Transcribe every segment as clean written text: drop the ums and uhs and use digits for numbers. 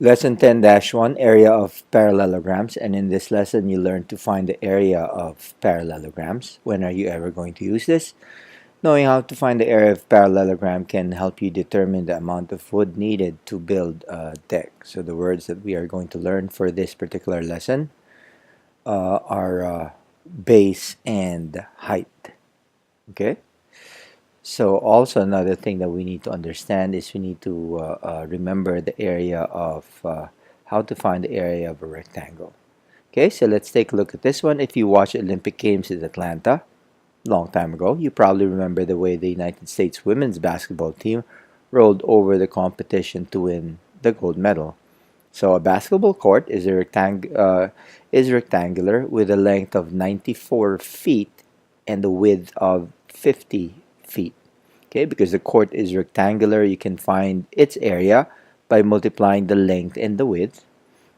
Lesson 10-1, Area of Parallelograms, and in this lesson you learn to find the area of parallelograms. When are you ever going to use this? Knowing how to find the area of parallelogram can help you determine the amount of wood needed to build a deck. So the words that we are going to learn for this particular lesson are base and height. Okay? So also another thing that we need to understand is we need to remember the area of how to find the area of a rectangle. Okay, so let's take a look at this one. If you watch Olympic Games in Atlanta a long time ago, you probably remember the way the United States women's basketball team rolled over the competition to win the gold medal. So a basketball court is rectangular with a length of 94 feet and a width of 50 feet. Okay, because the court is rectangular, you can find its area by multiplying the length and the width.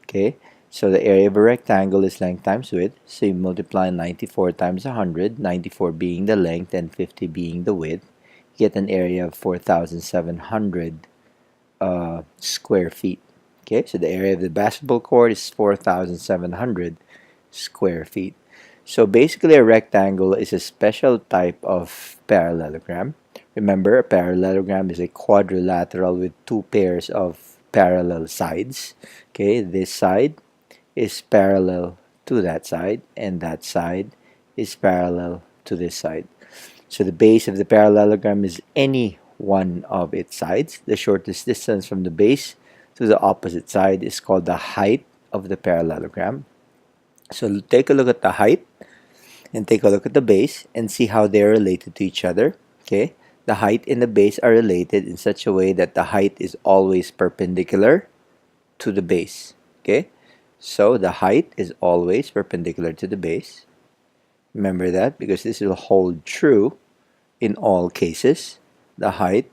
Okay, so the area of a rectangle is length times width. So you multiply 94 times 100, 94 being the length and 50 being the width. You get an area of 4,700 square feet. Okay, so the area of the basketball court is 4,700 square feet. So basically a rectangle is a special type of parallelogram. Remember, a parallelogram is a quadrilateral with two pairs of parallel sides. Okay, this side is parallel to that side, and that side is parallel to this side. So the base of the parallelogram is any one of its sides. The shortest distance from the base to the opposite side is called the height of the parallelogram. So take a look at the height and take a look at the base and see how they're related to each other. Okay, the height and the base are related in such a way that the height is always perpendicular to the base. Okay, so the height is always perpendicular to the base. Remember that because this will hold true in all cases. The height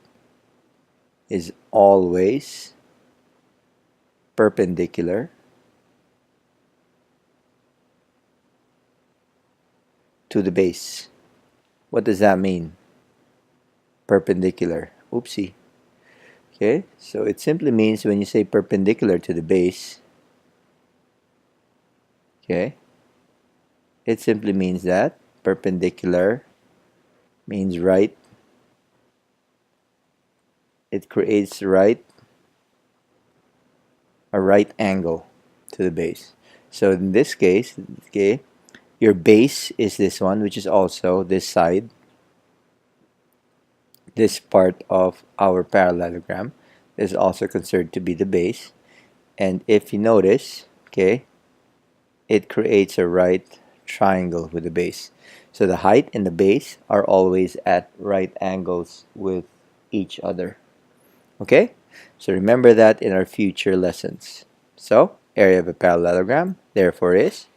is always perpendicular to the base. What does that mean? Perpendicular. Oopsie. Okay, so it simply means when you say perpendicular to the base, okay, it simply means that perpendicular means right. It creates a right angle to the base. So in this case, okay, your base is this one, which is also this side, this part of our parallelogram is also considered to be the base. And if you notice, okay, it creates a right triangle with the base. So the height and the base are always at right angles with each other. Okay, so remember that in our future lessons. So area of a parallelogram therefore is,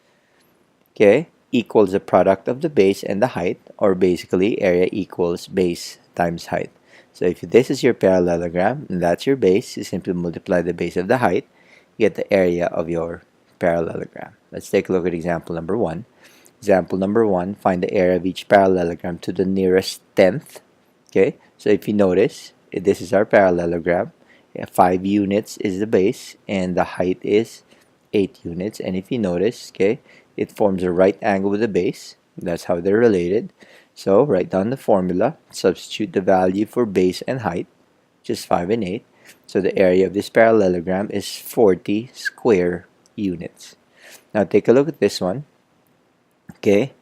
okay, equals the product of the base and the height, or basically area equals base times height. So if this is your parallelogram and that's your base, you simply multiply the base of the height, you get the area of your parallelogram. Let's take a look at example number 1. Example number 1, find the area of each parallelogram to the nearest tenth. Okay, so if you notice, this is our parallelogram. 5 units is the base and the height is 8 units. And if you notice, okay, it forms a right angle with the base. That's how they're related. So write down the formula, substitute the value for base and height, just 5 and 8. So the area of this parallelogram is 40 square units. Now take a look at this one. Okay,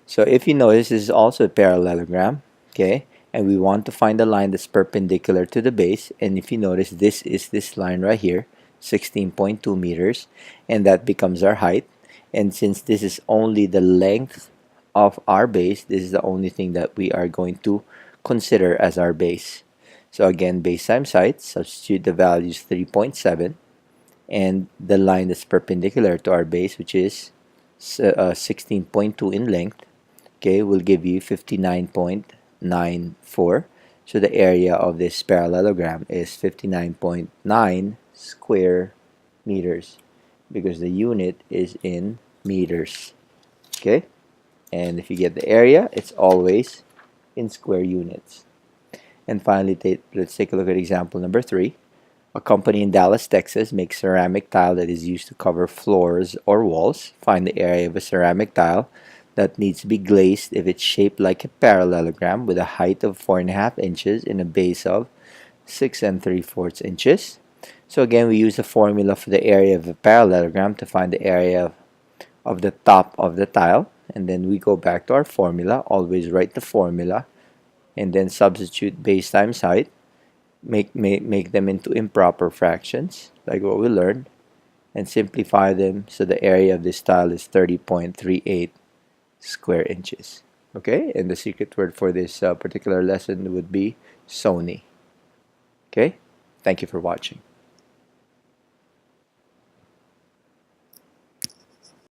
so if you notice, this is also a parallelogram. Okay, and we want to find the line that's perpendicular to the base. And if you notice, this is this line right here, 16.2 meters, and that becomes our height. And since this is only the length of our base, this is the only thing that we are going to consider as our base. So again, base times height, substitute the values 3.7, and the line that's perpendicular to our base, which is 16.2 in length, okay, will give you 59.94. So the area of this parallelogram is 59.9 square meters because the unit is in meters. Okay, and if you get the area, it's always in square units. And finally, let's take a look at example number 3. A company in Dallas, Texas makes ceramic tile that is used to cover floors or walls. Find the area of a ceramic tile that needs to be glazed if it's shaped like a parallelogram with a height of 4.5 inches and a base of 6 3/4 inches. So again, we use the formula for the area of a parallelogram to find the area of the top of the tile. And then we go back to our formula. Always write the formula and then substitute base times height. Make them into improper fractions, like what we learned, and simplify them so the area of this tile is 30.38 square inches. Okay, and the secret word for this particular lesson would be Sony. Okay, thank you for watching.